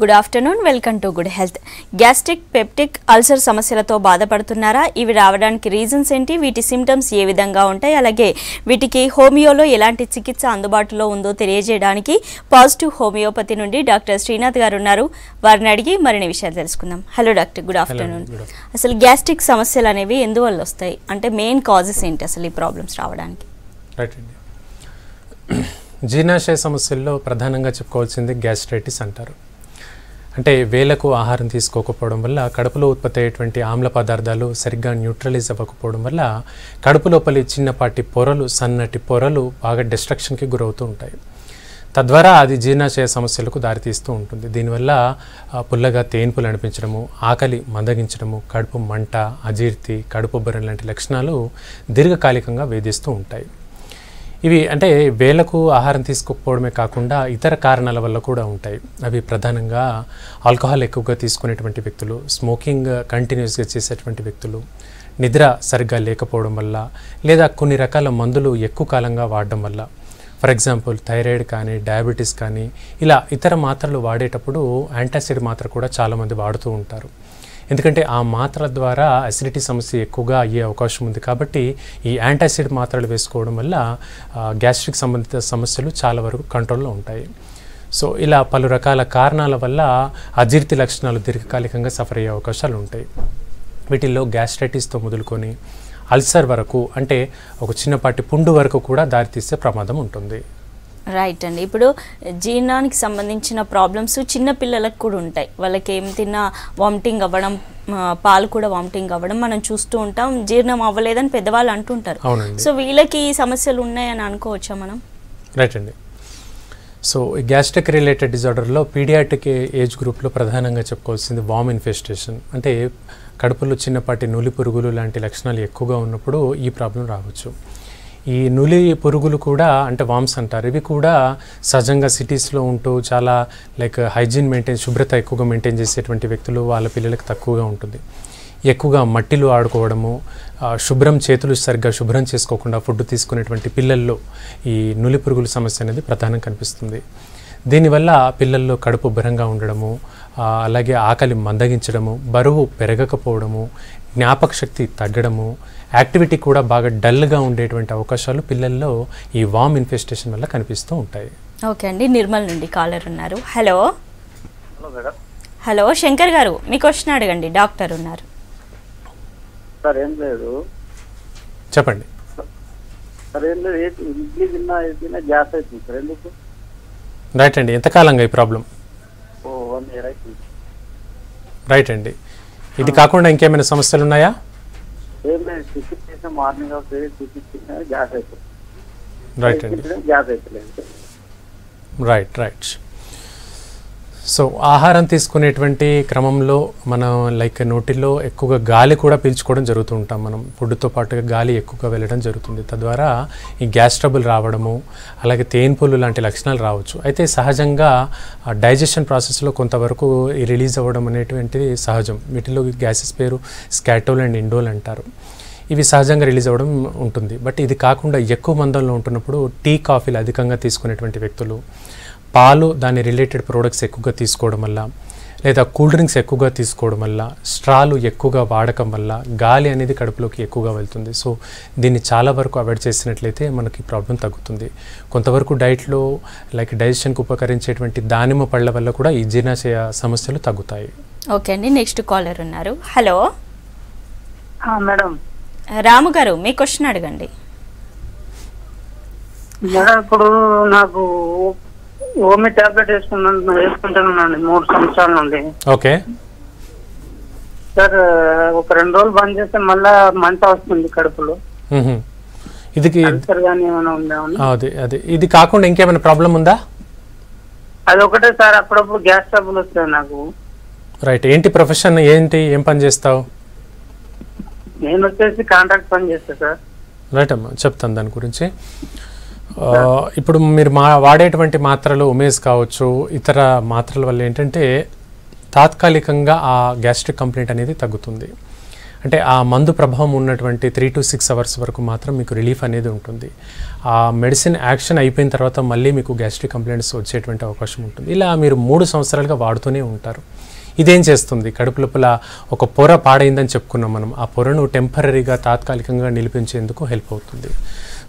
Good afternoon, welcome to good health. Gastric, peptic, ulcer సమస్యలతో బాధపడుతున్నారా? ఇవి రావడానికి రీజన్స్ ఏంటి? వీటి సిమ్టమ్స్ ఏ విధంగా ఉంటాయి? అలాగే వీటికి హోమియోలో ఎలాంటి చికిత్స అందుబాటులో ఉందో తెలియజేయడానికి పాజిటివ్ హోమియోపతి నుండి డాక్టర్ శ్రీనాథ్ గారు ఉన్నారు. వారిని అడిగి మరిన్ని విషయాలు తెలుసుకుందాం. Hello doctor, good afternoon. అసలు గ్యాస్ట్రిక్ సమస్యలు అనేవి ఎందువల్ల వస్తాయి? అంటే మెయిన్ కాజెస్ ఏంటి అసలు ఈ ప్రాబ్లమ్స్ రావడానికి? జీర్ణాశయ సమస్యల్లో ప్రధానంగా చెప్పుకోవాల్సింది గ్యాస్ట్రైటిస్ అంటారు. అంటే వేలకు ఆహారం తీసుకోకపోవడం వల్ల కడుపులో ఉత్పత్తి అయ్యేటువంటి ఆమ్ల పదార్థాలు సరిగ్గా న్యూట్రలైజ్ అవ్వకపోవడం వల్ల కడుపు లోపలి చిన్నపాటి పొరలు, సన్నటి పొరలు బాగా డిస్ట్రక్షన్కి గురవుతూ ఉంటాయి. తద్వారా అది జీర్ణాశయ సమస్యలకు దారితీస్తూ ఉంటుంది. దీనివల్ల పుల్లగా తేన్పులు అనిపించడము, ఆకలి మందగించడము, కడుపు మంట, అజీర్తి, కడుపు ఉబ్బరం లాంటి లక్షణాలు దీర్ఘకాలికంగా వేధిస్తూ ఉంటాయి. ఇవి అంటే వేలకు ఆహారం తీసుకోకపోవడమే కాకుండా ఇతర కారణాల వల్ల కూడా ఉంటాయి. అవి ప్రధానంగా ఆల్కహాల్ ఎక్కువగా తీసుకునేటువంటి వ్యక్తులు, స్మోకింగ్ కంటిన్యూస్గా చేసేటువంటి వ్యక్తులు, నిద్ర సరిగ్గా లేకపోవడం వల్ల, లేదా కొన్ని రకాల మందులు ఎక్కువ కాలంగా వాడడం వల్ల. ఫర్ ఎగ్జాంపుల్ థైరాయిడ్ కానీ, డయాబెటీస్ కానీ, ఇలా ఇతర మాత్రలు వాడేటప్పుడు యాంటాసిడ్ మాత్ర కూడా చాలామంది వాడుతూ ఉంటారు. ఎందుకంటే ఆ మాత్రల ద్వారా అసిడిటీ సమస్య ఎక్కువగా అయ్యే అవకాశం ఉంది. కాబట్టి ఈ యాంటాసిడ్ మాత్రలు వేసుకోవడం వల్ల గ్యాస్ట్రిక్ సంబంధిత సమస్యలు చాలా వరకు కంట్రోల్లో ఉంటాయి. సో ఇలా పలు రకాల కారణాల వల్ల అజీర్తి లక్షణాలు దీర్ఘకాలికంగా సఫర్ అయ్యే అవకాశాలు ఉంటాయి. వీటిల్లో గ్యాస్ట్రైటిస్తో మొదలుకొని అల్సర్ వరకు, అంటే ఒక చిన్నపాటి పుండు వరకు కూడా దారితీసే ప్రమాదం ఉంటుంది. రైట్ అండి. ఇప్పుడు జీర్ణానికి సంబంధించిన ప్రాబ్లమ్స్ చిన్న పిల్లలకు కూడా ఉంటాయి. వాళ్ళకి ఏం తిన్నా వామిటింగ్ అవ్వడం, పాలు కూడా వామిటింగ్ అవ్వడం మనం చూస్తూ ఉంటాం. జీర్ణం అవ్వలేదని పెద్దవాళ్ళు అంటుంటారు. సో వీళ్ళకి ఈ సమస్యలు ఉన్నాయని అనుకోవచ్చా మనం? రైట్ అండి. సో ఈ గ్యాస్ట్రిక్ రిలేటెడ్ డిజార్డర్లో పీడియాట్రిక్ ఏజ్ గ్రూప్లో ప్రధానంగా చెప్పుకోవాల్సింది వామ్ ఇన్ఫెస్టేషన్. అంటే కడుపులో చిన్నపాటి నులి పురుగులు లాంటి లక్షణాలు ఎక్కువగా ఉన్నప్పుడు ఈ ప్రాబ్లం రావచ్చు. ఈ నులి పురుగులు కూడా, అంటే వామ్స్ అంటారు, ఇవి కూడా సహజంగా సిటీస్లో ఉంటూ చాలా హైజీన్ మెయింటైన్, శుభ్రత ఎక్కువగా మెయింటైన్ చేసేటువంటి వ్యక్తులు వాళ్ళ పిల్లలకు తక్కువగా ఉంటుంది. ఎక్కువగా మట్టిలో ఆడుకోవడము, చేతులు సరిగ్గా శుభ్రం చేసుకోకుండా ఫుడ్ తీసుకునేటువంటి పిల్లల్లో ఈ నులి పురుగుల సమస్య అనేది ప్రధానంగా కనిపిస్తుంది. దీనివల్ల పిల్లల్లో కడుపు ఉబ్బరంగా ఉండడము, అలాగే ఆకలి మందగించడము, బరువు పెరగకపోవడము, జ్ఞాపక శక్తి తగ్గడము, యాక్టివిటీ కూడా బాగా డల్గా ఉండేటువంటి అవకాశాలు పిల్లల్లో ఈ వామ్ ఇన్ఫెస్టేషన్ వల్ల కనిపిస్తూ ఉంటాయి. ఓకే అండి, నిర్మల్ నుండి కాలర్ ఉన్నారు. హలో. హలో శంకర్ గారు, మీ క్వశ్చన్ అడగండి, డాక్టర్ ఉన్నారు. సార్ ఏం లేదు, చెప్పండి. సార్ ఏం లేదు, ఇడ్లీ తిన్నా గ్యాస్ అవుతుంది సార్, ఎందుకు? రైట్ అండి. ఎంతకాలంగా ఈ ప్రాబ్లం? 1 year అవుతుంది. రైట్ అండి. ఇది కాకుండా ఇంకేమైనా సమస్యలు ఉన్నాయా? ఏం లేదు, టిఫిన్ చేసిన మార్నింగ్ టిఫిన్ గ్యాస్ అవుతుంది. రైట్ అండి. గ్యాస్ అవుతుంది. రైట్. సో ఆహారం తీసుకునేటువంటి క్రమంలో మనం నోటిలో ఎక్కువగా గాలి కూడా పీల్చుకోవడం జరుగుతూ ఉంటాం. మనం ఫుడ్తో పాటుగా గాలి ఎక్కువగా వెళ్ళడం జరుగుతుంది. తద్వారా ఈ గ్యాస్ ట్రబుల్ రావడము, అలాగే తేన్పులు లాంటి లక్షణాలు రావచ్చు. అయితే సహజంగా డైజెషన్ ప్రాసెస్లో కొంతవరకు ఈ రిలీజ్ అవ్వడం అనేటువంటిది సహజం. వీటిలో గ్యాసెస్ పేరు స్కాటోల్ అండ్ ఇండోల్ అంటారు. ఇవి సహజంగా రిలీజ్ అవ్వడం ఉంటుంది. బట్ ఇది కాకుండా ఎక్కువ మందంలో ఉంటున్నప్పుడు టీ, కాఫీలు అధికంగా తీసుకునేటువంటి వ్యక్తులు, పాలు, దాని రిలేటెడ్ ప్రోడక్ట్స్ ఎక్కువగా తీసుకోవడం వల్ల, లేదా కూల్ డ్రింక్స్ ఎక్కువగా తీసుకోవడం వల్ల, స్ట్రాలు ఎక్కువగా వాడకం వల్ల గాలి అనేది కడుపులోకి ఎక్కువగా వెళ్తుంది. సో దీన్ని చాలా వరకు అవాయిడ్ చేసినట్లయితే మనకి ప్రాబ్లం తగ్గుతుంది. కొంతవరకు డైట్లో డైజెషన్కి ఉపకరించేటువంటి దానిమ్మ పళ్ళ వల్ల కూడా ఈ జీర్ణాశయ సమస్యలు తగ్గుతాయి. ఓకే అండి, నెక్స్ట్ కాలర్ ఉన్నారు. Hello madam. రాము గారు, మీ క్వశ్చన్ అడగండి. మేడం, ఇప్పుడు నాకు ఓమి టాబ్లెట్ వేసుకుంటున్నానండి 3 సంవత్సరాల నుండి. ఓకే సార్, ఒక 2 రోజులు బంద్ చేస్తే మళ్ళా మంట వస్తుంది కడుపులో. ఇది కాకుండా ఇంకేమైనా ప్రాబ్లం ఉందా? అది ఒకటే సార్, అప్పుడప్పుడు గ్యాస్ ట్రబుల్ వస్తుంది నాకు. రైట్. ఏంటి ప్రొఫెషన్? ఏం పని చేస్తావు? నేను వచ్చేసి కాంట్రాక్ట్ పని చేస్తా సార్. రైట్ అమ్మా, చెప్తాను దాని గురించి. ఇప్పుడు మీరు వాడేటువంటి మాత్రలు ఉమేస్ కావచ్చు, ఇతర మాత్రల వల్ల ఏంటంటే తాత్కాలికంగా ఆ గ్యాస్ట్రిక్ కంప్లైంట్ అనేది తగ్గుతుంది. అంటే ఆ మందు ప్రభావం ఉన్నటువంటి 3 to 6 అవర్స్ వరకు మాత్రం మీకు రిలీఫ్ అనేది ఉంటుంది. ఆ మెడిసిన్ యాక్షన్ అయిపోయిన తర్వాత మళ్ళీ మీకు గ్యాస్ట్రిక్ కంప్లైంట్స్ వచ్చేటువంటి అవకాశం ఉంటుంది. ఇలా మీరు 3 సంవత్సరాలుగా వాడుతూనే ఉంటారు. ఇదేం చేస్తుంది? కడుపు లోపల ఒక పొర పాడైందని చెప్పుకున్నాం మనం. ఆ పొరను టెంపరీగా తాత్కాలికంగా నిలిపించేందుకు హెల్ప్ అవుతుంది.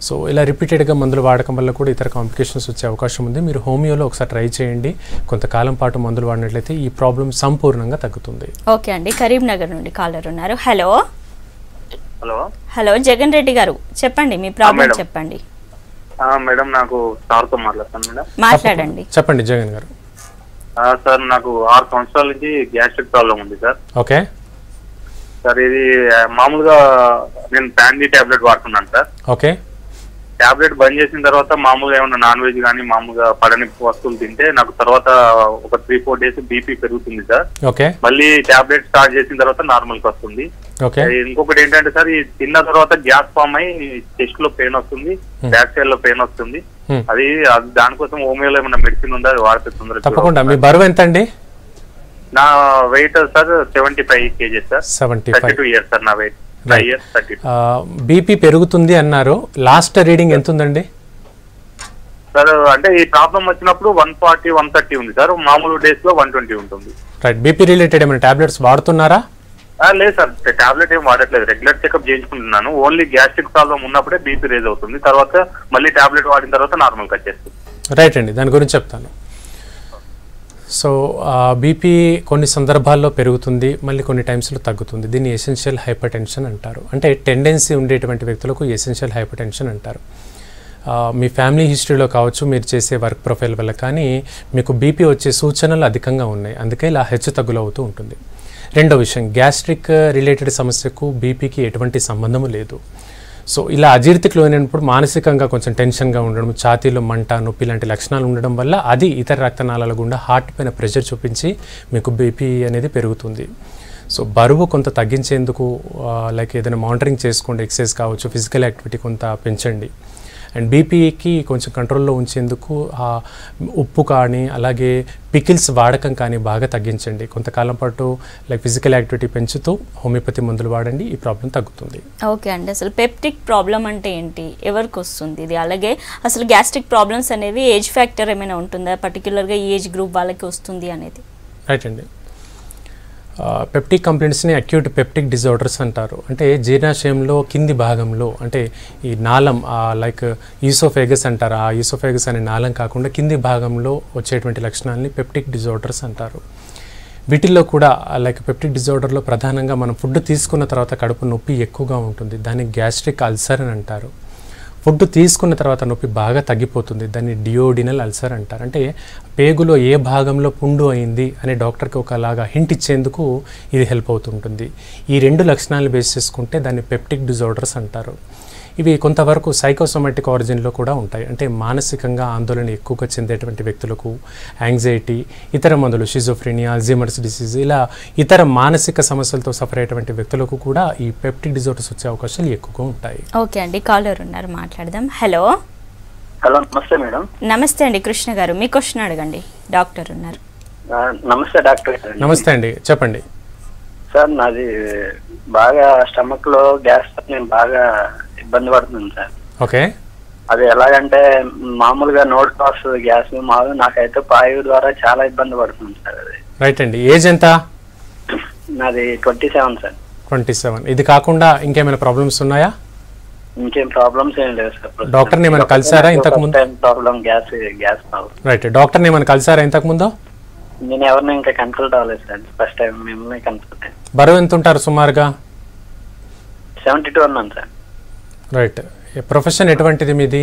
సో ఇలా రిపీటెడ్గా మందులు వాడకం వల్ల కూడా ఇతర కాంప్లికేషన్స్ వచ్చే అవకాశం ఉంది. మీరు హోమియోలో ఒకసారి ట్రై చేయండి. కొంతకాలం పాటు మందులు వాడినట్లయితే ఈ ప్రాబ్లం సంపూర్ణంగా తగ్గుతుంది. ఓకే అండి, కరీంనగర్ నుండి కాలర్ ఉన్నారు. Hello hello hello Jagan Reddy గారు, చెప్పండి మీ ప్రాబ్లం చెప్పండి. మేడం, నాకు సార్తో మాట్లాడతాను మేడం. మాట్లాడండి. చెప్పండి జగన్ గారు. సార్, నాకు 6 సంవత్సరాల నుంచి గ్యాస్ట్రిక్ ప్రాబ్లం ఉంది సార్. ఓకే సార్, ఇది మామూలుగా నేను ప్యాన్డీ టాబ్లెట్ వాడుతున్నాను సార్. ఓకే. టాబ్లెట్ బంద్ చేసిన తర్వాత మామూలుగా ఏమన్నా నాన్ వెజ్ కానీ మామూలుగా పడని వస్తువులు తింటే నాకు తర్వాత ఒక 3-4 డేస్ బీపీ పెరుగుతుంది సార్. ఓకే. మళ్ళీ టాబ్లెట్ స్టార్ట్ చేసిన తర్వాత నార్మల్ కి వస్తుంది. ఓకే. ఇంకొకటి ఏంటంటే సార్, ఈ తిన్న తర్వాత గ్యాస్ ఫామ్ అయ్యి చెస్ట్ లో పెయిన్ వస్తుంది, బ్యాక్ సైడ్ లో పెయిన్ వస్తుంది. అది దానికోసం హోమియోలో ఏమన్నా మెడిసిన్ ఉందా, అది వాడితే తొందరగా? తప్పకుండా. మీ బరువు ఎంత అండి? నా వెయిట్ సార్ 75 kgs సార్. 32 years సార్ నా వెయిట్. బీపీ పెరుగుతుంది అన్నారు. లాస్ట్ రీడింగ్ ఎంత ఉందండి సార్? అంటే ఈ ప్రాబ్లం వచ్చినప్పుడు 140, 130 ఉంది సార్. మామూలు డేస్ లో 120 ఉంటుంది. రైట్. బీపీ రిలేటెడ్ ఏమైనా టాబ్లెట్స్ వాడుతున్నారా? లేదు సార్, టాబ్లెట్ ఏం వాడట్లేదు. రెగ్యులర్ చెకప్ చేయించుకుంటున్నాను. ఓన్లీ గ్యాస్ట్రిక్ ప్రాబ్లం ఉన్నప్పుడే బీపీ రేజ్ అవుతుంది. తర్వాత మళ్ళీ టాబ్లెట్ వాడిన తర్వాత నార్మల్ వచ్చేస్తుంది. రైట్ అండి, దాని గురించి చెప్తాను. సో బీపీ కొన్ని సందర్భాల్లో పెరుగుతుంది, మళ్ళీ కొన్ని టైమ్స్లో తగ్గుతుంది. దీన్ని ఎసెన్షియల్ హైపర్ టెన్షన్ అంటారు. అంటే టెండెన్సీ ఉండేటువంటి వ్యక్తులకు ఎసెన్షియల్ హైపర్ టెన్షన్ అంటారు. మీ ఫ్యామిలీ హిస్టరీలో కావచ్చు, మీరు చేసే వర్క్ ప్రొఫైల్ వల్ల కానీ మీకు బీపీ వచ్చే సూచనలు అధికంగా ఉన్నాయి. అందుకే ఇలా హెచ్చు తగ్గులు అవుతూ ఉంటుంది. రెండో విషయం, గ్యాస్ట్రిక్ రిలేటెడ్ సమస్యకు బీపీకి ఎటువంటి సంబంధము లేదు. సో ఇలా అజీర్తికి లోనైనప్పుడు మానసికంగా కొంచెం టెన్షన్గా ఉండడం, ఛాతీలో మంట, నొప్పి లాంటి లక్షణాలు ఉండడం వల్ల అది ఇతర రక్తనాళాల గుండా హార్ట్ పైన ప్రెషర్ చూపించి మీకు బీపీ అనేది పెరుగుతుంది. సో బరువు కొంత తగ్గించేందుకు లైక్ ఏదైనా మానిటరింగ్ చేసుకోండి. ఎక్సర్సైజ్ కావచ్చు, ఫిజికల్ యాక్టివిటీ కొంత పెంచండి. అండ్ బీపీకి కొంచెం కంట్రోల్లో ఉంచేందుకు ఉప్పు కానీ అలాగే పికిల్స్ వాడకం కానీ బాగా తగ్గించండి. కొంతకాలం పాటు లైక్ ఫిజికల్ యాక్టివిటీ పెంచుతూ హోమియోపతి మందులు వాడండి. ఈ ప్రాబ్లం తగ్గుతుంది. ఓకే అండి, అసలు పెప్టిక్ ప్రాబ్లం అంటే ఏంటి, ఎవరికి వస్తుంది ఇది? అలాగే అసలు గ్యాస్ట్రిక్ ప్రాబ్లమ్స్ అనేవి ఏజ్ ఫ్యాక్టర్ ఏమైనా ఉంటుందా, పర్టికులర్గా ఈ ఏజ్ గ్రూప్ వాళ్ళకి వస్తుంది అనేది? రైట్ అండి. పెప్టిక్ కంప్లైంట్స్ని అక్యూట్ పెప్టిక్ డిజార్డర్స్ అంటారు. అంటే జీర్ణాశయంలో కింది భాగంలో, అంటే ఈ నాళం లైక్ ఈసోఫేగస్ అంటారు. ఆ ఈసోఫేగస్ అనే నాళం కాకుండా కింది భాగంలో వచ్చేటువంటి లక్షణాలని పెప్టిక్ డిజార్డర్స్ అంటారు. వీటిల్లో కూడా లైక్ పెప్టిక్ డిజార్డర్లో ప్రధానంగా మనం ఫుడ్ తీసుకున్న తర్వాత కడుపు నొప్పి ఎక్కువగా ఉంటుంది. దాన్ని గ్యాస్ట్రిక్ అల్సర్ అని అంటారు. ఫుడ్ తీసుకున్న తర్వాత నొప్పి బాగా తగ్గిపోతుంది. దాన్ని డియోడినల్ అల్సర్ అంటారు. అంటే పేగులో ఏ భాగంలో పుండు అయింది అనే డాక్టర్కి ఒకలాగా హింట్ ఇచ్చేందుకు ఇది హెల్ప్ అవుతుంటుంది. ఈ 2 లక్షణాలు బేస్ చేసుకుంటే దాన్ని పెప్టిక్ డిజార్డర్స్ అంటారు. ఇవి కొంతవరకు సైకోసోమాటిక్ ఆరిజిన్లో కూడా ఉంటాయి. అంటే మానసికంగా ఆందోళన ఎక్కువగా చెందేటువంటి వ్యక్తులకు, యాంగ్జైటీ, ఇతర మందులు, షిజోఫ్రెనియా, అల్జీమర్స్ డిసీజ్, ఇలా ఇతర మానసిక సమస్యలతో సఫర్ అయ్యేటువంటి వ్యక్తులకు కూడా ఈ పెప్టిక్ డిజార్డర్స్ వచ్చే అవకాశాలు ఎక్కువగా ఉంటాయి. ఓకే అండి, కాలర్ ఉన్నారు, మాట్లాడదాం. హలో హలో, నమస్తే మేడం. నమస్తే అండి, కృష్ణ గారు, మీ క్వశ్చన్ అడగండి. డాక్టర్ ఉన్నారు. నమస్తే డాక్టర్. నమస్తే అండి, చెప్పండి. సార్, నాది బాగా స్టమక్ లో గ్యాస్, నేను బాగా ఇబ్బంది పడుతుంది సార్. ఓకే. అది ఎలాగంటే మామూలుగా నోట్ పాస్ గ్యాస్ మామూలు, నాకైతే పాయు ద్వారా చాలా ఇబ్బంది పడుతుంది సార్. అది రైట్ అండి. ఏజ్ ఎంత? నాది 27 సార్. 27. ఇది కాకుండా ఇంకేమైనా ప్రాబ్లమ్స్ ఉన్నాయా? ఇంకేం ప్రాబ్లమ్స్ ఏం లేదు సార్. డాక్టర్ని ఏమైనా కలిసారా ఇంతకు ముందు? Problem gas problem. రైట్. డాక్టర్ని ఏమైనా కలిసారా ఇంతకు ముందు? నేను ఎవరిని ఇంకా కన్సల్ట్ అవ్వలేదు సార్. ఫస్ట్ టైం మిమ్మల్ని కన్సల్ట్ అయ్యాను. బరువు ఎంత ఉంటారు సుమారుగా? 72 ఉన్నాను సార్. రైట్. ప్రొఫెషన్ ఎటువంటిది మీది?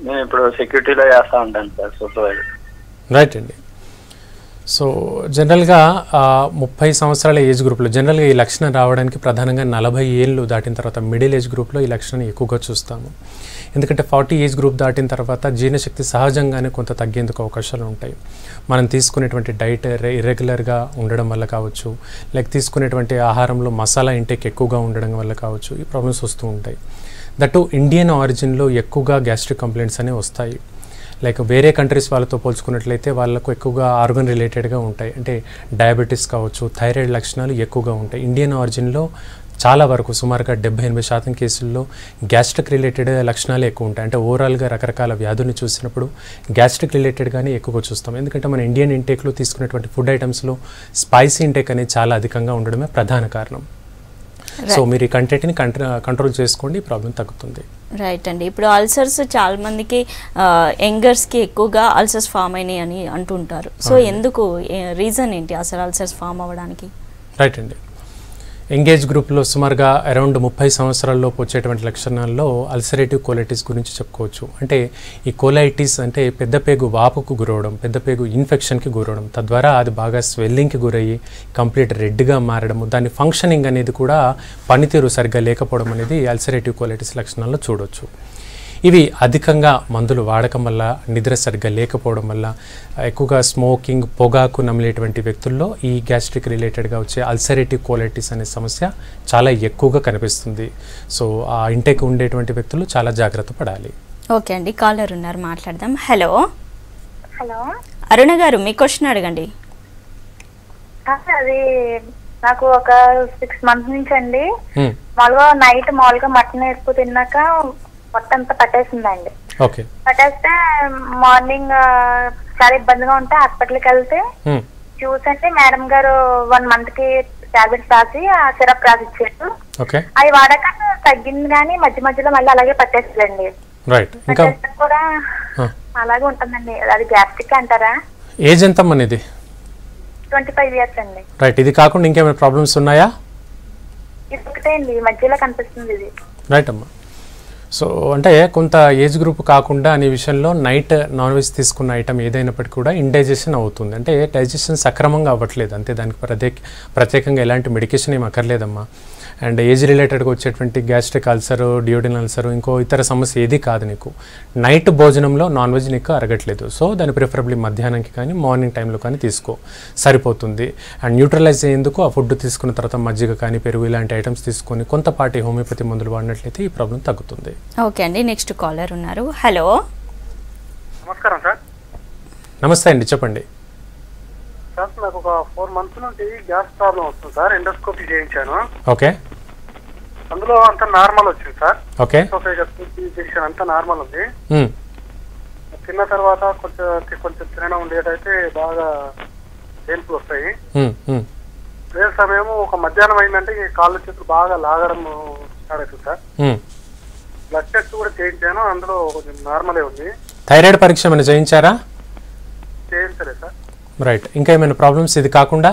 నేను ఇప్పుడు సెక్యూరిటీలో చేస్తూ ఉంటాను సార్, సూపర్వైజర్. రైట్ అండి. సో జనరల్గా 30 సంవత్సరాల ఏజ్ గ్రూప్లో జనరల్గా ఈ లక్షణం రావడానికి ప్రధానంగా 40 ఏళ్ళు దాటిన తర్వాత మిడిల్ ఏజ్ గ్రూప్లో ఈ లక్షణాన్ని ఎక్కువగా చూస్తాము. ఎందుకంటే 40 ఏజ్ గ్రూప్ దాటిన తర్వాత జీర్ణశక్తి సహజంగానే కొంత తగ్గేందుకు అవకాశాలు ఉంటాయి. మనం తీసుకునేటువంటి డైట్ ఇర్రెగ్యులర్గా ఉండడం వల్ల కావచ్చు, లైక్ తీసుకునేటువంటి ఆహారంలో మసాలా ఇంటేక్ ఎక్కువగా ఉండడం వల్ల కావచ్చు, ఈ ప్రాబ్లమ్స్ వస్తూ ఉంటాయి. దట్టు ఇండియన్ ఆరిజిన్లో ఎక్కువగా గ్యాస్ట్రిక్ కంప్లైంట్స్ అనేవి వస్తాయి. లైక్ వేరే కంట్రీస్ వాళ్ళతో పోల్చుకున్నట్లయితే వాళ్ళకు ఎక్కువగా ఆర్గన్ రిలేటెడ్గా ఉంటాయి. అంటే డయాబెటీస్ కావచ్చు, థైరాయిడ్ లక్షణాలు ఎక్కువగా ఉంటాయి. ఇండియన్ ఆరిజిన్లో చాలా వరకు సుమారుగా 70-80% కేసుల్లో గ్యాస్ట్రిక్ రిలేటెడ్ లక్షణాలే ఎక్కువ ఉంటాయి. అంటే ఓవరాల్గా రకరకాల వ్యాధుల్ని చూసినప్పుడు గ్యాస్ట్రిక్ రిలేటెడ్గానే ఎక్కువగా చూస్తాం. ఎందుకంటే మన ఇండియన్ ఇంటేక్లో తీసుకునేటువంటి ఫుడ్ ఐటమ్స్లో స్పైసీ ఇంటేక్ అనేది చాలా అధికంగా ఉండడమే ప్రధాన కారణం. సో మీరు ఈ కంటెంట్ని కంట్రోల్ చేసుకోండి, ప్రాబ్లం తగ్గుతుంది. రైట్ అండి. ఇప్పుడు అల్సర్స్ చాలా మందికి యంగర్స్కి ఎక్కువగా అల్సర్స్ ఫామ్ అయినాయి అని అంటుంటారు. సో ఎందుకు, రీజన్ ఏంటి అసలు అల్సర్స్ ఫామ్ అవ్వడానికి? రైట్ అండి. ఎంగేజ్ గ్రూప్లో సుమారుగా అరౌండ్ 30 సంవత్సరాల్లోపు వచ్చేటువంటి లక్షణాల్లో అల్సరేటివ్ కోలైటిస్ గురించి చెప్పుకోవచ్చు. అంటే ఈ కోలైటిస్ అంటే పెద్ద పేగు వాపుకు గురవడం, పెద్ద పేగు ఇన్ఫెక్షన్కి గురవడం, తద్వారా అది బాగా స్వెల్లింగ్కి గురయ్యి కంప్లీట్ రెడ్గా మారడము, దాని ఫంక్షనింగ్ అనేది కూడా పనితీరు సరిగ్గా లేకపోవడం అనేది అల్సరేటివ్ కోలైటిస్ లక్షణాల్లో చూడవచ్చు. ఇవి అధికంగా మందులు వాడకం వల్ల, నిద్ర సరిగ్గా లేకపోవడం వల్ల, ఎక్కువగా స్మోకింగ్, పొగాకు నమిలేటువంటి వ్యక్తుల్లో ఈ గ్యాస్ట్రిక్ రిలేటెడ్గా వచ్చే అల్సరేటివ్ కోలైటిస్ అనే సమస్య చాలా ఎక్కువగా కనిపిస్తుంది. సో ఆ ఇంటేక్ ఉండేటువంటి వ్యక్తులు చాలా జాగ్రత్త పడాలి. ఓకే అండి, కాలర్ ఉన్నారు, మాట్లాడదాం. హలో హలో అరుణ గారు, మీ క్వశ్చన్ అడగండి. అది నాకు ఒక 6 months నుంచి అండి మామూలుగా మటన్ ఎక్కువ తిన్నాక మొత్తం అంతా పట్టేసిందండి. ఓకే. పట్టేస్తే మార్నింగ్ చాలా ఇబ్బందిగా ఉంటే హాస్పిటల్కి వెళ్తే చూసంటే మేడం గారు 1 month కి టాబ్లెట్స్ రాసి ఆ సిరప్ రాసి ఇచ్చారు. అవి వాడాక తగ్గింది, కానీ మధ్య మధ్యలో మళ్ళీ అలాగే పట్టేస్తుందండి. పట్టేస్తే కూడా అలాగే ఉంటుందండి. అది గ్యాస్ట్రిక్ అంటారా? ఏజ్ ఎంత అనేది? 25 years అండి. రైట్. ఇది కాకుండా ఇంకేమైనా ప్రాబ్లమ్స్ ఉన్నాయా? ఇది ఒకటే అండి, మధ్యలో కనిపిస్తుంది ఇది. రైట్ అమ్మా. సో అంటే కొంత ఏజ్ గ్రూప్ కాకుండా అనే విషయంలో నైట్ నాన్ వెజ్ తీసుకున్న ఐటమ్ ఏదైనప్పటికీ కూడా ఇండైజెషన్ అవుతుంది. అంటే డైజెషన్ సక్రమంగా అవ్వట్లేదు అంతే, దానికి ప్రత్యేకంగా ఎలాంటి మెడికేషన్ ఏమి అక్కర్లేదమ్మా. అండ్ ఏజ్ రిలేటెడ్గా వచ్చేటువంటి గ్యాస్ట్రిక్ అల్సర్, డియోడినల్ అల్సర్, ఇంకో ఇతర సమస్య ఏది కాదు. నీకు నైట్ భోజనంలో నాన్ వెజ్ నీకు అరగట్లేదు. సో దాన్ని ప్రిఫరబ్లీ మధ్యాహ్నంకి కానీ మార్నింగ్ టైంలో కానీ తీసుకో, సరిపోతుంది. అండ్ న్యూట్రలైజ్ అయ్యేందుకు ఆ ఫుడ్ తీసుకున్న తర్వాత మజ్జిగ కానీ, పెరుగు ఇలాంటి ఐటమ్స్ తీసుకొని కొంతపాటి హోమియోపతి మందులు వాడినట్లయితే ఈ ప్రాబ్లం తగ్గుతుంది. ఓకే అండి, నెక్స్ట్ కాలర్ ఉన్నారు. హలో నమస్కారం సార్. నమస్తే అండి, చెప్పండి. సార్ నాకు ఒక 4 months నుండి గ్యాస్ ప్రాబ్లం వస్తుంది సార్. ఎండోస్కోపీ చేయించాను. ఓకే. అందులో అంతా నార్మల్ వచ్చింది సార్. ఓకే. అంతా నార్మల్ ఉంది. తిన్న తర్వాత కొంచెం తినడం ఉండేటైతే బాగా పెయిన్ఫుల్ వస్తాయి. అదే సమయం ఒక మధ్యాహ్నం అయిందంటే కాళ్ళు చేతులు బాగా లాగడం స్టార్ట్ అవుతుంది సార్. బ్లడ్ టెస్ట్ కూడా చేయించాను, అందులో కొంచెం నార్మలే ఉంది. థైరాయిడ్ పరీక్ష ఏమైనా చేయించారా? చేయించలే సార్. రైట్. ఇంకా ఏమైనా ప్రాబ్లమ్స్ ఇది కాకుండా?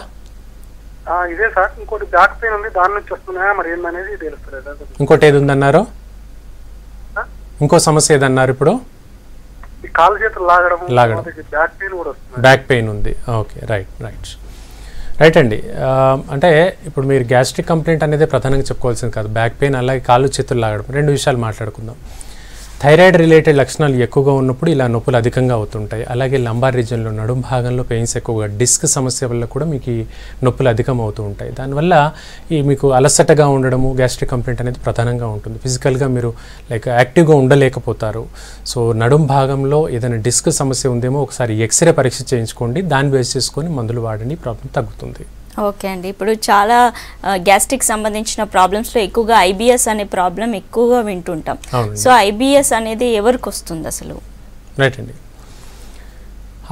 ఇదే సార్. ఇంకోటి బ్యాక్ పెయిన్ ఉంది, దాని నుంచి వస్తున్నాయా మరి ఏందనేది తెలుస్తలేదు. ఇంకోటి ఏది ఉందన్నారు? ఇంకో సమస్య ఏదన్నారు ఇప్పుడు? కాలు చేతులు లాగడం, బ్యాక్ పెయిన్ కూడా వస్తుంది. బ్యాక్ పెయిన్ ఉంది. ఓకే. రైట్ అండి. అంటే ఇప్పుడు మీరు గ్యాస్ట్రిక్ కంప్లైంట్ అనేది ప్రధానంగా చెప్పుకోవాల్సింది కాదు, బ్యాక్ పెయిన్ అలాగే కాళ్ళు చేతులు లాగడం, 2 విషయాలు మాట్లాడుకుందాం. థైరాయిడ్ రిలేటెడ్ లక్షణాలు ఎక్కువగా ఉన్నప్పుడు ఇలా నొప్పులు అధికంగా అవుతుంటాయి. అలాగే లంబార్ రీజన్లో నడుం భాగంలో పెయిన్స్ ఎక్కువగా, డిస్క్ సమస్య వల్ల కూడా మీకు ఈ నొప్పులు అధికం అవుతూ ఉంటాయి. దానివల్ల ఈ మీకు అలసటగా ఉండడము, గ్యాస్ట్రిక్ కంప్లైంట్ అనేది ప్రధానంగా ఉంటుంది. ఫిజికల్గా మీరు లైక్ యాక్టివ్గా ఉండలేకపోతారు. సో నడుం భాగంలో ఏదైనా డిస్క్ సమస్య ఉందేమో ఒకసారి ఎక్స్రే పరీక్ష చేయించుకోండి, దాన్ని బేస్ చేసుకొని మందులు వాడండి, ప్రాబ్లం తగ్గుతుంది. ఓకే అండి. ఇప్పుడు చాలా గ్యాస్ట్రిక్ సంబంధించిన ప్రాబ్లమ్స్లో ఎక్కువగా ఐబిఎస్ అనే ప్రాబ్లం ఎక్కువగా వింటుంటాం. సో ఐబిఎస్ అనేది ఎవరికి వస్తుంది అసలు? రైట్ అండి.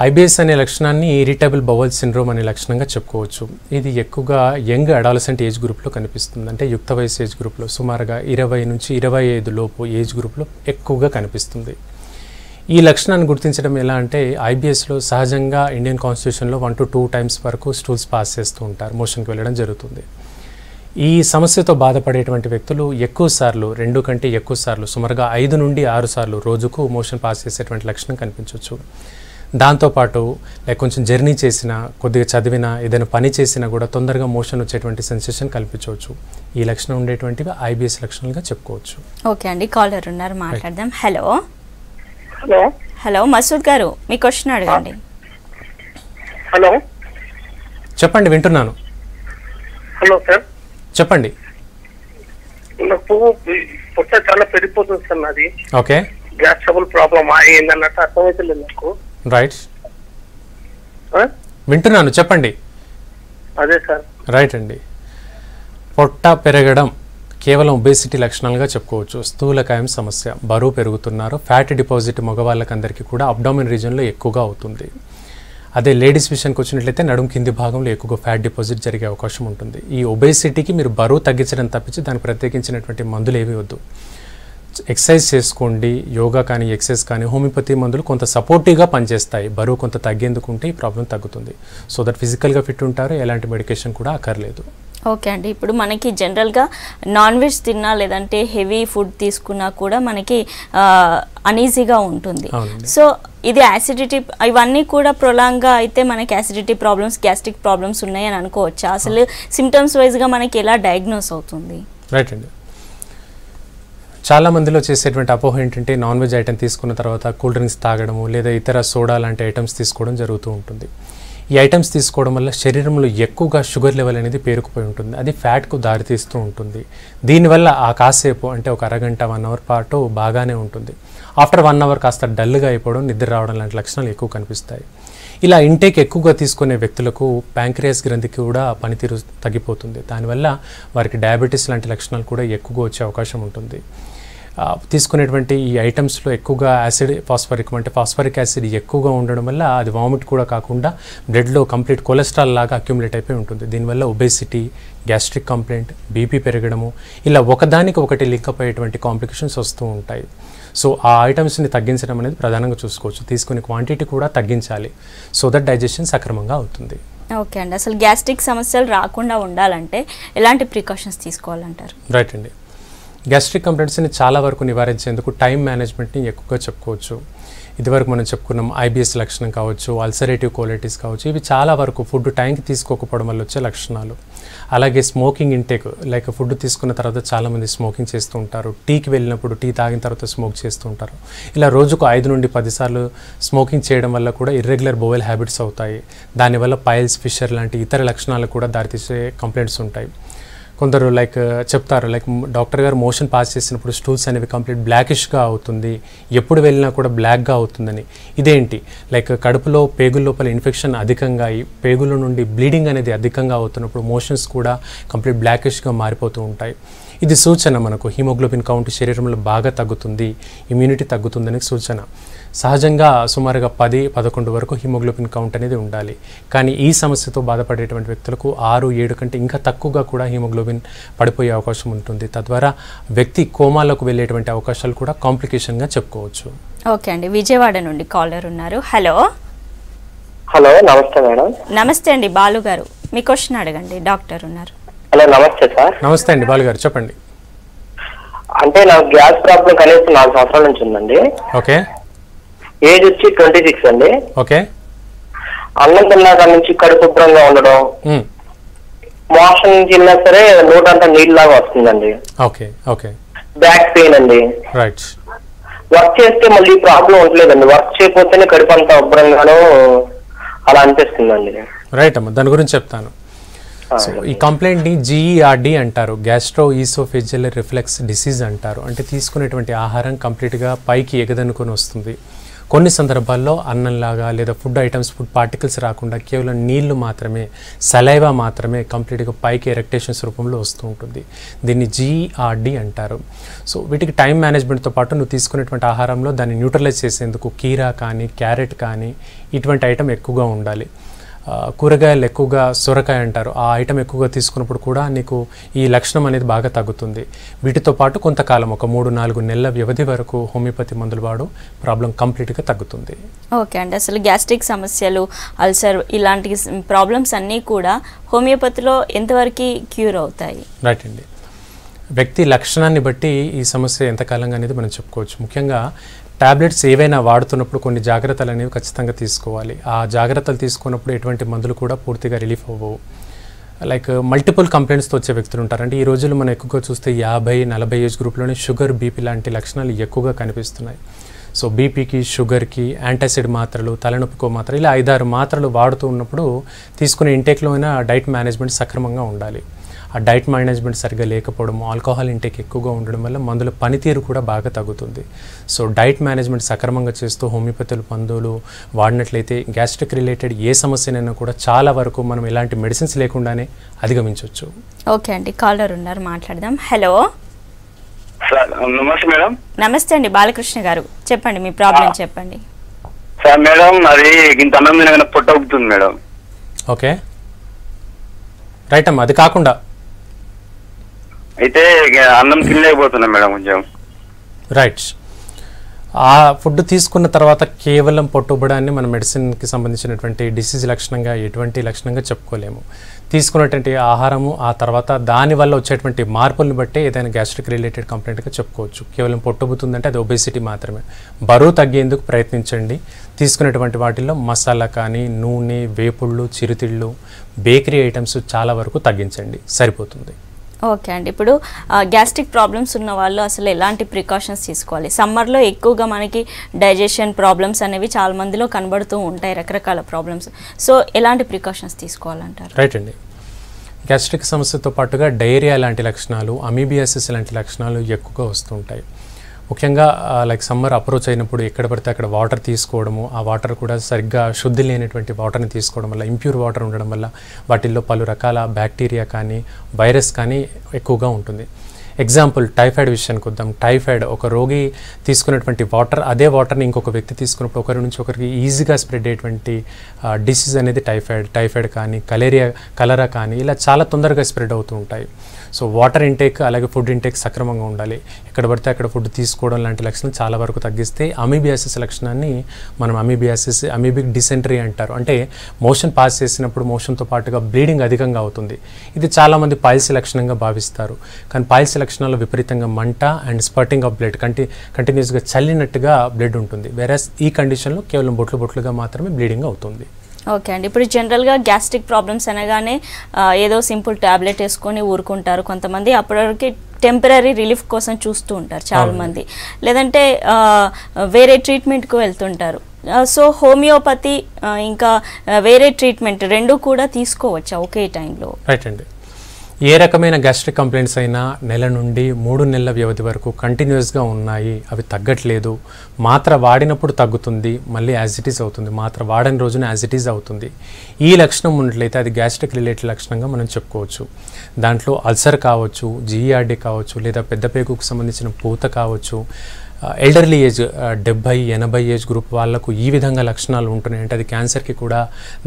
ఐబిఎస్ అనే లక్షణాన్ని ఇరిటబుల్ బౌల్ సిండ్రోమ్ అనే లక్షణంగా చెప్పుకోవచ్చు. ఇది ఎక్కువగా యంగ్ అడాలసెంట్ ఏజ్ గ్రూప్లో కనిపిస్తుంది. అంటే యుక్త వయసు ఏజ్ గ్రూప్లో సుమారుగా 20 నుంచి 25 లోపు ఏజ్ గ్రూప్లో ఎక్కువగా కనిపిస్తుంది. ఈ లక్షణాన్ని గుర్తించడం ఎలా అంటే ఐబిఎస్లో సహజంగా ఇండియన్ కాన్స్టిట్యూషన్లో 1 to 2 times వరకు స్టూల్స్ పాస్ చేస్తూ ఉంటారు, మోషన్కి వెళ్ళడం జరుగుతుంది. ఈ సమస్యతో బాధపడేటువంటి వ్యక్తులు ఎక్కువ సార్లు, 2 కంటే ఎక్కువ సార్లు, సుమారుగా 5 నుండి 6 సార్లు రోజుకు మోషన్ పాస్ చేసేటువంటి లక్షణం కనిపించవచ్చు. దాంతోపాటు కొంచెం జర్నీ చేసినా, కొద్దిగా చదివినా, ఏదైనా పని చేసినా కూడా తొందరగా మోషన్ వచ్చేటువంటి సెన్సేషన్ కల్పించవచ్చు. ఈ లక్షణం ఉండేటువంటివి ఐబిఎస్ లక్షణాలుగా చెప్పుకోవచ్చు. ఓకే అండి, కాలర్ ఉన్నారు, మాట్లాడదాం. హలో హలో మసూద్ గారు, మీ క్వశ్చన్ అడగండి. హలో చెప్పండి, వింటున్నాను. హలో సార్, చెప్పండి. నాకు పొట్ట చాలా పెరిగిపోతుంది సార్ నాది. ఓకే. గ్యాస్ ట్రబుల్ ప్రాబ్లమ్ ఏందన్నట్టు అర్థమైతలేదు నాకు. రైట్, వింటున్నాను, చెప్పండి. అదే సార్. రైట్ అండి. పొట్ట పెరగడం కేవలం ఒబేసిటీ లక్షణాలుగా చెప్పుకోవచ్చు. స్థూలకాయం సమస్య, బరువు పెరుగుతున్నారు. ఫ్యాట్ డిపాజిట్ మగవాళ్ళకందరికీ కూడా అబ్డామిన్ రీజన్లో ఎక్కువగా అవుతుంది. అదే లేడీస్ విషయానికి వచ్చినట్లయితే నడుం కింది భాగంలో ఎక్కువగా ఫ్యాట్ డిపాజిట్ జరిగే అవకాశం ఉంటుంది. ఈ ఒబేసిటీకి మీరు బరువు తగ్గించడం తప్పించి దానికి ప్రత్యేకించినటువంటి మందులు ఏమీ వద్దు. ఎక్సర్సైజ్ చేసుకోండి, యోగా కానీ ఎక్సర్సైజ్ కానీ హోమియోపతి మందులు కొంత సపోర్టివ్గా పనిచేస్తాయి. బరువు కొంత తగ్గేందుకుంటే ఈ ప్రాబ్లం తగ్గుతుంది. సో దట్ ఫిజికల్గా ఫిట్ ఉంటారు, ఎలాంటి మెడికేషన్ కూడా అక్కర్లేదు. ఓకే అండి. ఇప్పుడు మనకి జనరల్గా నాన్ వెజ్ తిన్నా లేదంటే హెవీ ఫుడ్ తీసుకున్నా కూడా మనకి అనీజీగా ఉంటుంది. సో ఇది యాసిడిటీ ఇవన్నీ కూడా ప్రొలాంగ్గా అయితే మనకి యాసిడిటీ ప్రాబ్లమ్స్, గ్యాస్ట్రిక్ ప్రాబ్లమ్స్ ఉన్నాయని అనుకోవచ్చా? అసలు సిమ్టమ్స్ వైజ్గా మనకి ఎలా డయాగ్నోస్ అవుతుంది? రైట్ అండి. చాలా మందిలో చేసేటువంటి అపోహ ఏంటంటే నాన్ వెజ్ ఐటమ్ తీసుకున్న తర్వాత కూల్ డ్రింక్స్ తాగడము లేదా ఇతర సోడా లాంటి ఐటమ్స్ తీసుకోవడం జరుగుతూ ఉంటుంది. ఈ ఐటమ్స్ తీసుకోవడం వల్ల శరీరంలో ఎక్కువగా షుగర్ లెవెల్ అనేది పేరుకుపోయి ఉంటుంది. అది ఫ్యాట్కు దారితీస్తూ ఉంటుంది. దీనివల్ల ఆ కాసేపు అంటే ఒక అరగంట 1 అవర్ పాటు బాగానే ఉంటుంది. ఆఫ్టర్ 1 అవర్ కాస్త డల్గా అయిపోవడం, నిద్ర రావడం లాంటి లక్షణాలు ఎక్కువ కనిపిస్తాయి. ఇలా ఇంటేక్ ఎక్కువగా తీసుకునే వ్యక్తులకు ప్యాంక్రియాస్ గ్రంథికి కూడా పనితీరు తగ్గిపోతుంది. దానివల్ల వారికి డయాబెటీస్ లాంటి లక్షణాలు కూడా ఎక్కువగా వచ్చే అవకాశం ఉంటుంది. తీసుకునేటువంటి ఈ ఐటమ్స్లో ఎక్కువగా యాసిడ్ ఫాస్ఫరిక్ యాసిడ్ ఎక్కువగా ఉండడం వల్ల అది వామిట్ కూడా కాకుండా బ్లడ్లో కంప్లీట్ కొలెస్ట్రాల్ లాగా అక్యుములేట్ అయిపోయి ఉంటుంది. దీనివల్ల ఒబేసిటీ, గ్యాస్ట్రిక్ కంప్లైంట్, బీపీ పెరగడము ఇలా ఒకదానికి ఒకటి లింక్ అయ్యేటువంటి కాంప్లికేషన్స్ వస్తూ ఉంటాయి. సో ఆ ఐటమ్స్ని తగ్గించడం అనేది ప్రధానంగా చూసుకోవచ్చు. తీసుకునే క్వాంటిటీ కూడా తగ్గించాలి. సో దట్ డైజెషన్ సక్రమంగా అవుతుంది. ఓకే అండి. అసలు గ్యాస్ట్రిక్ సమస్యలు రాకుండా ఉండాలంటే ఎలాంటి ప్రికాషన్స్ తీసుకోవాలంటారు? రైట్ అండి. గ్యాస్ట్రిక్ కంప్లైంట్స్ని చాలా వరకు నివారించేందుకు టైం మేనేజ్మెంట్ని ఎక్కువగా చెప్పుకోవచ్చు. ఇదివరకు మనం చెప్పుకున్నాం ఐబిఎస్ లక్షణం కావచ్చు, అల్సరేటివ్ కోలైటిస్ కావచ్చు. ఇవి చాలా వరకు ఫుడ్ టైంకి తీసుకోకపోవడం వల్ల వచ్చే లక్షణాలు. అలాగే స్మోకింగ్ ఇంటేక్, లైక్ ఫుడ్ తీసుకున్న తర్వాత చాలామంది స్మోకింగ్ చేస్తూ ఉంటారు. టీకి వెళ్ళినప్పుడు టీ తాగిన తర్వాత స్మోక్ చేస్తూ ఉంటారు. ఇలా రోజుకు 5 నుండి 10 సార్లు స్మోకింగ్ చేయడం వల్ల కూడా ఇర్రెగ్యులర్ బోవెల్ హ్యాబిట్స్ అవుతాయి. దానివల్ల పైల్స్, ఫిషర్ లాంటి ఇతర లక్షణాలు కూడా దారితీసే కంప్లైంట్స్ ఉంటాయి. కొందరు చెప్తారు డాక్టర్ గారు మోషన్ పాస్ చేసినప్పుడు స్టూల్స్ అనేవి కంప్లీట్ బ్లాకిష్గా అవుతుంది, ఎప్పుడు వెళ్ళినా కూడా బ్లాక్గా అవుతుందని. ఇదేంటి కడుపులో పేగుల లోపల ఇన్ఫెక్షన్ అధికంగా అయ్యి పేగుల నుండి బ్లీడింగ్ అనేది అధికంగా అవుతున్నప్పుడు మోషన్స్ కూడా కంప్లీట్ బ్లాకిష్గా మారిపోతూ ఉంటాయి. ఇది సూచన మనకు హిమోగ్లోబిన్ కౌంట్ శరీరంలో బాగా తగ్గుతుంది, ఇమ్యూనిటీ తగ్గుతుందని సూచన. సహజంగా సుమారుగా 10-11 వరకు హిమోగ్లోబిన్ కౌంట్ అనేది ఉండాలి. కానీ ఈ సమస్యతో బాధపడేటువంటి వ్యక్తులకు 6-7 కంటే ఇంకా తక్కువగా కూడా హిమోగ్లోబిన్ పడిపోయే అవకాశం ఉంటుంది. తద్వారా వ్యక్తి కోమాలోకి వెళ్ళేటువంటి అవకాశాలు కూడా కాంప్లికేషన్గా చెప్పుకోవచ్చు. ఓకే అండి. విజయవాడ నుండి కాలర్ ఉన్నారు. హలో. హలో, నమస్తే మేడం. నమస్తే అండి, బాలు గారు. మీ క్వశ్చన్ అడగండి, డాక్టర్ ఉన్నారు. హలో, నమస్తే సార్. నమస్తే అండి, బాలు గారు చెప్పండి. అంటే నాకు గ్యాస్ ప్రాబ్లం కనీసం 4 సంవత్సరాల నుంచి ఉందండి. ఓకే. ఏజ్ వచ్చి 26 అండి. ఓకే. అన్నం తిన్నాక నుంచి కడుపు ఉబ్బరంగా ఉండడం, మోషన్ తిన్నా సరే నోటంతా నీళ్ళలాగా వస్తుందండి. ఓకే. ఓకే. బ్యాక్ పెయిన్ అండి. రైట్. వర్క్ చేస్తే మళ్ళీ ప్రాబ్లం ఉండలేదండి. వర్క్ చేయకపోతేనే కడుపు అంతా ఉబ్బరంగానూ అలా అనిపిస్తుందండి. రైట్ అమ్మా, దాని గురించి చెప్తాను. సో ఈ కంప్లైంట్ని జీఈఆర్డి అంటారు, గ్యాస్ట్రో ఈసోఫేజియల్ రిఫ్లెక్స్ డిసీజ్ అంటారు. అంటే తీసుకునేటువంటి ఆహారం కంప్లీట్గా పైకి ఎగదనుకొని వస్తుంది. కొన్ని సందర్భాల్లో అన్నంలాగా లేదా ఫుడ్ ఐటమ్స్, ఫుడ్ పార్టికల్స్ రాకుండా కేవలం నీళ్లు మాత్రమే, సలైవా మాత్రమే కంప్లీట్గా పైకి ఎరెక్టేషన్స్ రూపంలో వస్తూ ఉంటుంది. దీన్ని జీఈఆర్డి అంటారు. సో వీటికి టైం మేనేజ్మెంట్తో పాటు నువ్వు తీసుకునేటువంటి ఆహారంలో దాన్ని న్యూట్రలైజ్ చేసేందుకు కీరా కానీ, క్యారెట్ కానీ ఇటువంటి ఐటమ్ ఎక్కువగా ఉండాలి. కూరగాయలు ఎక్కువగా సొరకాయ అంటారు, ఆ ఐటమ్ ఎక్కువగా తీసుకున్నప్పుడు కూడా నీకు ఈ లక్షణం అనేది బాగా తగ్గుతుంది. వీటితో పాటు కొంతకాలం ఒక 3-4 నెలల వ్యవధి వరకు హోమియోపతి మందులు వాడు ప్రాబ్లం కంప్లీట్గా తగ్గుతుంది. ఓకే అండి. అసలు గ్యాస్ట్రిక్ సమస్యలు, అల్సర్ ఇలాంటి ప్రాబ్లమ్స్ అన్నీ కూడా హోమియోపతిలో ఎంతవరకు క్యూర్ అవుతాయి? రైట్ అండి. వ్యక్తి లక్షణాన్ని బట్టి ఈ సమస్య ఎంతకాలంగా అనేది మనం చెప్పుకోవచ్చు. ముఖ్యంగా టాబ్లెట్స్ ఏవైనా వాడుతున్నప్పుడు కొన్ని జాగ్రత్తలు అనేవి ఖచ్చితంగా తీసుకోవాలి. ఆ జాగ్రత్తలు తీసుకున్నప్పుడు ఎటువంటి మందులు కూడా పూర్తిగా రిలీఫ్ అవ్వవు. మల్టిపుల్ కంప్లైంట్స్తో వచ్చే వ్యక్తులు ఉంటారు. అంటే ఈ రోజుల్లో మనం ఎక్కువగా చూస్తే 50-40 ఏజ్ గ్రూప్లోనే షుగర్, బీపీ లాంటి లక్షణాలు ఎక్కువగా కనిపిస్తున్నాయి. సో బీపీకి, షుగర్కి యాంటాసిడ్ మాత్రలు, తలనొప్పికో మాత్రలు ఇలా 5-6 మాత్రలు వాడుతూ ఉన్నప్పుడు తీసుకునే ఇంటేక్లో అయినా డైట్ మేనేజ్మెంట్ సక్రమంగా ఉండాలి. ఆ డైట్ మేనేజ్మెంట్ సరిగ్గా లేకపోవడం, ఆల్కహాల్ ఇంటేక్ ఎక్కువగా ఉండడం వల్ల మందుల పనితీరు కూడా బాగా తగ్గుతుంది. సో డైట్ మేనేజ్మెంట్ సక్రమంగా చేస్తూ హోమియోపతిల మందులు వాడినట్లయితే గ్యాస్ట్రిక్ రిలేటెడ్ ఏ సమస్యనైనా కూడా చాలా వరకు మనం ఎలాంటి మెడిసిన్స్ లేకుండానే అధిగమించవచ్చు. ఓకే అండి, కాలర్ ఉన్నారు, మాట్లాడదాం. హలో, నమస్తే మేడం. నమస్తే అండి, బాలకృష్ణ గారు, చెప్పండి మీ ప్రాబ్లం చెప్పండి. సార్ మేడం, అది ఇంత అన్నం తినగానే పొట్ట ఉబ్బుతుంది మేడం. ఓకే, రైట్ అమ్మా. అది కాకుండా అయితే అన్నం తినలేకపోతున్నా మేడం కొంచెం. రైట్, ఆ ఫుడ్ తీసుకున్న తర్వాత కేవలం పొట్టుబడాన్ని మన మెడిసిన్కి సంబంధించినటువంటి డిసీజ్ లక్షణంగా ఎటువంటి లక్షణంగా చెప్పుకోలేము. తీసుకున్నటువంటి ఆహారము ఆ తర్వాత దానివల్ల వచ్చేటువంటి మార్పులను బట్టే ఏదైనా గ్యాస్ట్రిక్ రిలేటెడ్ కంప్లైంట్గా చెప్పుకోవచ్చు. కేవలం పొట్టుబుతుందంటే అది ఒబేసిటీ మాత్రమే. బరువు తగ్గేందుకు ప్రయత్నించండి. తీసుకునేటువంటి వాటిల్లో మసాలా కానీ, నూనె, వేపుళ్ళు, చిరుతిళ్ళు, బేకరీ ఐటమ్స్ చాలా వరకు తగ్గించండి, సరిపోతుంది. ఓకే అండి, ఇప్పుడు గ్యాస్ట్రిక్ ప్రాబ్లమ్స్ ఉన్న వాళ్ళు అసలు ఎలాంటి ప్రికాషన్స్ తీసుకోవాలి? సమ్మర్లో ఎక్కువగా మనకి డైజెషన్ ప్రాబ్లమ్స్ అనేవి చాలా మందిలో కనబడుతూ ఉంటాయి, రకరకాల ప్రాబ్లమ్స్. సో ఎలాంటి ప్రికాషన్స్ తీసుకోవాలంటారు? రైట్ అండి, గ్యాస్ట్రిక్ సమస్యతో పాటుగా డయేరియా లాంటి లక్షణాలు, అమీబియాసిస్ లాంటి లక్షణాలు ఎక్కువగా వస్తుంటాయి. ముఖ్యంగా లైక్ సమ్మర్ అప్రోచ్ అయినప్పుడు ఎక్కడ పడితే అక్కడ వాటర్ తీసుకోవడము, ఆ వాటర్ కూడా సరిగ్గా శుద్ధి లేనటువంటి వాటర్ని తీసుకోవడం వల్ల, ఇంప్యూర్ వాటర్ ఉండడం వల్ల వాటిల్లో పలు రకాల బ్యాక్టీరియా కానీ వైరస్ కానీ ఎక్కువగా ఉంటుంది. ఎగ్జాంపుల్ టైఫాయిడ్ విషయానికి వద్దాం. టైఫాయిడ్ ఒక రోగి తీసుకున్నటువంటి వాటర్, అదే వాటర్ని ఇంకొక వ్యక్తి తీసుకున్నప్పుడు ఒకరి నుంచి ఒకరికి ఈజీగా స్ప్రెడ్ అయ్యేటువంటి డిసీజ్ అనేది టైఫాయిడ్ కానీ, కలరా కానీ ఇలా చాలా తొందరగా స్ప్రెడ్ అవుతూ ఉంటాయి. సో వాటర్ ఇంటేక్ అలాగే ఫుడ్ ఇంటేక్ సక్రమంగా ఉండాలి. ఎక్కడ పడితే అక్కడ ఫుడ్ తీసుకోవడం లాంటి లక్షణాలు చాలా వరకు తగ్గిస్తే అమీబియాసిస్ లక్షణాన్ని మనం అమీబిక్ డిసెంట్రీ అంటారు. అంటే మోషన్ పాస్ చేసినప్పుడు మోషన్తో పాటుగా బ్లీడింగ్ అధికంగా అవుతుంది. ఇది చాలామంది పైల్స్ లక్షణంగా భావిస్తారు. కానీ పైల్స్ లక్షణాల్లో విపరీతంగా మంట అండ్ స్పర్టింగ్ ఆఫ్ బ్లడ్, కంటిన్యూస్గా చల్లినట్టుగా బ్లడ్ ఉంటుంది. వేరస్ ఈ కండిషన్లో కేవలం బొట్లుగా మాత్రమే బ్లీడింగ్ అవుతుంది. ఓకే అండి, ఇప్పుడు జనరల్గా గ్యాస్ట్రిక్ ప్రాబ్లమ్స్ అనగానే ఏదో సింపుల్ ట్యాబ్లెట్ వేసుకొని ఊరుకుంటారు కొంతమంది. అప్పటివరకు టెంపరీ రిలీఫ్ కోసం చూస్తూ ఉంటారు చాలామంది, లేదంటే వేరే ట్రీట్మెంట్కు వెళ్తుంటారు. సో హోమియోపతి ఇంకా వేరే ట్రీట్మెంట్ రెండు కూడా తీసుకోవచ్చా ఒకే టైంలో? రైట్ అండి, ఏ రకమైన గ్యాస్ట్రిక్ కంప్లైంట్స్ అయినా నెల నుండి 3 నెలల వ్యవధి వరకు కంటిన్యూస్గా ఉన్నాయి, అవి తగ్గట్లేదు, మాత్ర వాడినప్పుడు తగ్గుతుంది, మళ్ళీ యాజిటీస్ అవుతుంది, మాత్ర వాడని రోజున యాజిటీస్ అవుతుంది, ఈ లక్షణం ఉన్నట్లయితే అది గ్యాస్ట్రిక్ రిలేటెడ్ లక్షణంగా మనం చెప్పుకోవచ్చు. దాంట్లో అల్సర్ కావచ్చు, జీఈఆర్డీ కావచ్చు, లేదా పెద్ద పేగుకు సంబంధించిన పూత కావచ్చు, ఎల్డర్లీ ఏజ్ 70-80 ఏజ్ గ్రూప్ వాళ్ళకు ఈ విధంగా లక్షణాలు ఉంటున్నాయి అంటే అది క్యాన్సర్కి కూడా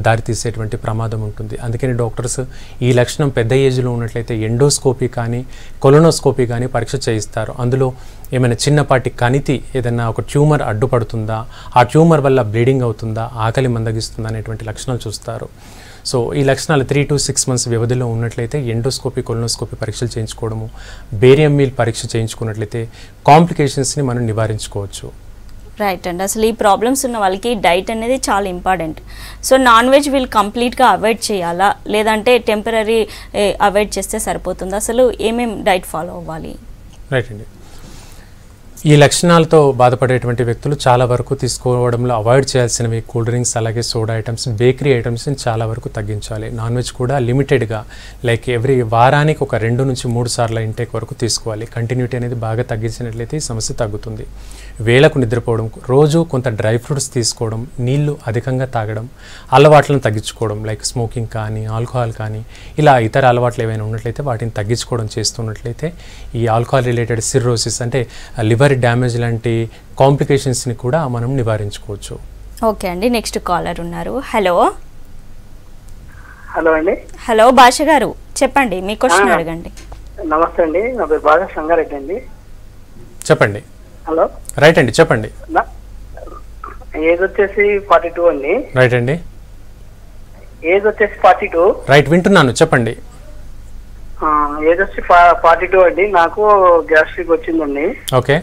దారితీసేటువంటి ప్రమాదం ఉంటుంది. అందుకని డాక్టర్స్ ఈ లక్షణం పెద్ద ఏజ్లో ఉన్నట్లయితే ఎండోస్కోపీ కానీ కొలోనోస్కోపీ కానీ పరీక్ష చేయిస్తారు. అందులో ఏమైనా చిన్నపాటి కణితి ఏదైనా ఒక ట్యూమర్ అడ్డుపడుతుందా, ఆ ట్యూమర్ వల్ల బ్లీడింగ్ అవుతుందా, ఆకలి మందగిస్తుందా అనేటువంటి లక్షణాలు చూస్తారు. సో ఈ లక్షణాలు 3 to 6 months వ్యవధిలో ఉన్నట్లయితే ఎండోస్కోపీ, కొలోనోస్కోపీ పరీక్షలు చేయించుకోవడము, బేరియం మీల్ పరీక్ష చేయించుకున్నట్లయితే కాంప్లికేషన్స్ని మనం నివారించుకోవచ్చు. రైట్ అండి, అసలు ఈ ప్రాబ్లమ్స్ ఉన్న వాళ్ళకి డైట్ అనేది చాలా ఇంపార్టెంట్. సో నాన్ వెజ్ వీళ్ళు కంప్లీట్గా అవాయిడ్ చేయాలా, లేదంటే టెంపరీ అవాయిడ్ చేస్తే సరిపోతుందా? అసలు ఏమేమి డైట్ ఫాలో అవ్వాలి? రైట్ అండి, ఈ లక్షణాలతో బాధపడేటువంటి వ్యక్తులు చాలా వరకు తీసుకోవడంలో అవాయిడ్ చేయాల్సినవి కూల్ డ్రింక్స్, అలాగే సోడా ఐటమ్స్, బేకరీ ఐటమ్స్ని చాలా వరకు తగ్గించాలి. నాన్ వెజ్ కూడా లిమిటెడ్గా లైక్ ఎవ్రీ వారానికి ఒక 2 నుంచి 3 సార్లు ఇంటేక్ వరకు తీసుకోవాలి. కంటిన్యూటీ అనేది బాగా తగ్గించినట్లయితే ఈ సమస్య తగ్గుతుంది. వేళకు నిద్రపోవడం, రోజు కొంత డ్రై ఫ్రూట్స్ తీసుకోవడం, నీళ్లు అధికంగా తాగడం, అలవాట్లను తగ్గించుకోవడం లైక్ స్మోకింగ్ కానీ, ఆల్కహాల్ కానీ ఇలా ఇతర అలవాట్లు ఏవైనా ఉన్నట్లయితే వాటిని తగ్గించుకోవడం చేస్తున్నట్లయితే ఈ ఆల్కహాల్ రిలేటెడ్ సిర్రోసిస్ అంటే లివర్ డ్యామేజ్ లాంటి కాంప్లికేషన్స్ని కూడా మనం నివారించుకోవచ్చు. ఓకే అండి, నెక్స్ట్ కాలర్ ఉన్నారు. హలో హలో అండి. హలో భాష గారు, చెప్పండి మీ క్వశ్చన్ అడగండి. నమస్తే అండి, నా పేరు బాగా సంగారెడ్డి అండి. చెప్పండి. హలో. రైట్ అండి, చెప్పండి. ఏజ్ వచ్చేసి 42 అండి. రైట్ అండి. ఏజ్ వచ్చేసి 42. రైట్, వింటున్నాను, చెప్పండి. ఏజ్ వచ్చి 42 అండి. నాకు గ్యాస్ట్రిక్ వచ్చిందండి. ఓకే.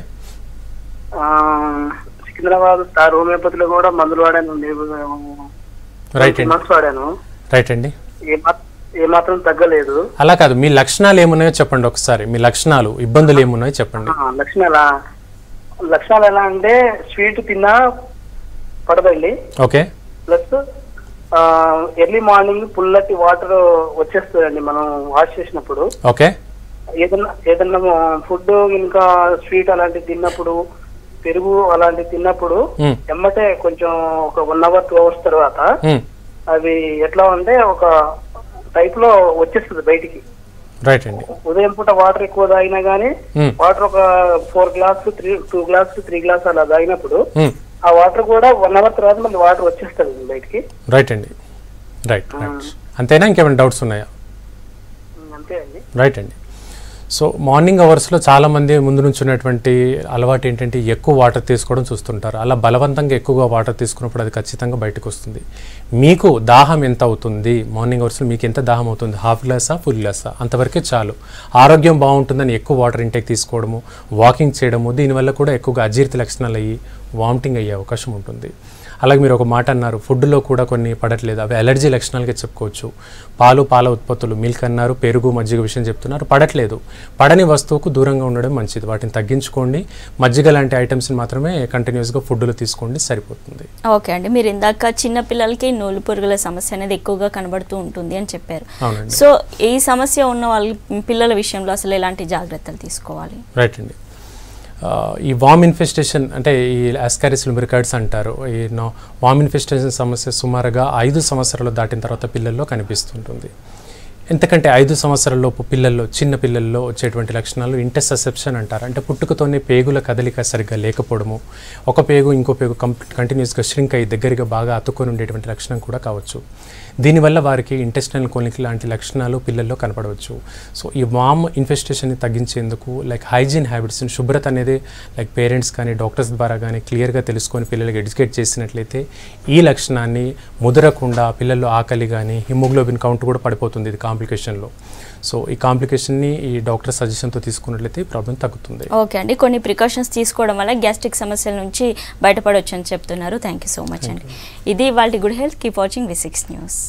సికింద్రాబాద్ స్టార్ హోమియోపతిలో కూడా మందులు వాడాను. రైట్ అండి. మంత్స్ వాడాను. రైట్ అండి. ఏమాత్రం తగ్గలేదు. అలా కాదు, మీ లక్షణాలు ఏమున్నాయో చెప్పండి ఒకసారి. మీ లక్షణాలు, ఇబ్బందులు ఏమున్నాయో చెప్పండి. లక్షణాలు ఎలా అంటే స్వీట్ తిన్నా పడదండి. ఓకే. ప్లస్ ఎర్లీ మార్నింగ్ పుల్లటి వాటర్ వచ్చేస్తుందండి మనం వాష్ చేసినప్పుడు. ఓకే. ఏదన్నా ఫుడ్ ఇంకా స్వీట్ అలాంటివి తిన్నప్పుడు, పెరుగు అలాంటివి తిన్నప్పుడు ఎమ్మటే కొంచెం ఒక 1 hour 2 hours తర్వాత అవి ఎట్లా అంటే ఒక టైప్ లో వచ్చేస్తుంది బయటికి. రైట్ అండి. ఉదయం పూట వాటర్ ఎక్కువ తాగినా గానీ వాటర్ ఒక 4 glasses 2 glasses 3 glasses అలా తాగినప్పుడు ఆ వాటర్ కూడా 1 hour తర్వాత మళ్ళీ వాటర్ వచ్చేస్తుంది బయటికి. రైట్ అండి. రైట్. అంతేనా, ఇంకేమైనా డౌట్స్ ఉన్నాయా? అంతే అండి. రైట్ అండి. సో మార్నింగ్ అవర్స్లో చాలామంది ముందు నుంచి ఉన్నటువంటి అలవాటు ఏంటంటే ఎక్కువ వాటర్ తీసుకోవడం చూస్తుంటారు. అలా బలవంతంగా ఎక్కువగా వాటర్ తీసుకున్నప్పుడు అది ఖచ్చితంగా బయటకు వస్తుంది. మీకు దాహం ఎంత అవుతుంది మార్నింగ్ అవర్స్లో, మీకు ఎంత దాహం అవుతుంది, హాఫ్ గ్లాసా ఫుల్ గ్లాసా, అంతవరకే చాలు. ఆరోగ్యం బాగుంటుందని ఎక్కువ వాటర్ ఇంటేక్ తీసుకోవడము, వాకింగ్ చేయడము, దీనివల్ల కూడా ఎక్కువగా అజీర్తి లక్షణాలు అయ్యి వామిటింగ్ అయ్యే అవకాశం ఉంటుంది. అలాగే మీరు ఒక మాట అన్నారు, ఫుడ్లో కూడా కొన్ని పడట్లేదు, అవి అలర్జీ లక్షణాలుగా చెప్పుకోవచ్చు. పాల ఉత్పత్తులు, మిల్క్ అన్నారు, పెరుగు, మజ్జిగ విషయం చెప్తున్నారు, పడట్లేదు. పడని వస్తువుకు దూరంగా ఉండడం మంచిది. వాటిని తగ్గించుకోండి. మజ్జిగ లాంటి ఐటమ్స్ని మాత్రమే కంటిన్యూస్గా ఫుడ్లో తీసుకోండి, సరిపోతుంది. ఓకే అండి. మీరు ఇందాక చిన్న పిల్లలకి నూలు పురుగుల సమస్య అనేది ఎక్కువగా కనబడుతూ ఉంటుంది అని చెప్పారు. సో ఈ సమస్య ఉన్న వాళ్ళ పిల్లల విషయంలో అసలు ఎలాంటి జాగ్రత్తలు తీసుకోవాలి? రైట్ అండి. ఈ వామ్ ఇన్ఫెస్టేషన్ అంటే ఈ ఆస్కారిస్ లుబ్రికాయిడ్స్ అంటారు. ఈ వామ్ ఇన్ఫెస్టేషన్ సమస్య సుమారుగా 5 సంవత్సరాలు దాటిన తర్వాత పిల్లల్లో కనిపిస్తుంటుంది. ఎందుకంటే 5 సంవత్సరాలలోపు పిల్లల్లో, చిన్న పిల్లల్లో వచ్చేటువంటి లక్షణాలు ఇంటర్సెప్షన్ అంటారు. అంటే పుట్టుకతోనే పేగుల కదలిక సరిగ్గా లేకపోవడము, ఒక పేగు ఇంకో పేగు కంటిన్యూస్గా ష్రింక్ అయ్యి దగ్గరగా బాగా అతుక్కొని ఉండేటువంటి లక్షణం కూడా కావచ్చు. దీనివల్ల వారికి ఇంటెస్టైనల్ కోలిక్ లాంటి లక్షణాలు పిల్లల్లో కనపడవచ్చు. సో ఈ వామ్ ఇన్ఫెస్టేషన్ని తగ్గించేందుకు లైక్ హైజీన్ హ్యాబిట్స్ని, శుభ్రత అనేది లైక్ పేరెంట్స్ కానీ డాక్టర్స్ ద్వారా కానీ క్లియర్గా తెలుసుకొని పిల్లలకి ఎడ్యుకేట్ చేసినట్లయితే ఈ లక్షణాన్ని ముదరకుండా పిల్లల్లో ఆకలి కానీ హిమోగ్లోబిన్ కౌంట్ కూడా పడిపోతుంది ఇది కాంప్లికేషన్లో. సో ఈ కాంప్లికేషన్ని ఈ డాక్టర్ సజెషన్తో తీసుకున్నట్లయితే ప్రాబ్లం తగ్గుతుంది. ఓకే అండి. కొన్ని ప్రికాషన్స్ తీసుకోవడం వల్ల గ్యాస్ట్రిక్ సమస్యల నుంచి బయటపడవచ్చు అని చెప్తున్నారు. థ్యాంక్ యూ సో మచ్ అండి. ఇది వాళ్ళ good health. Keep watching V6 news.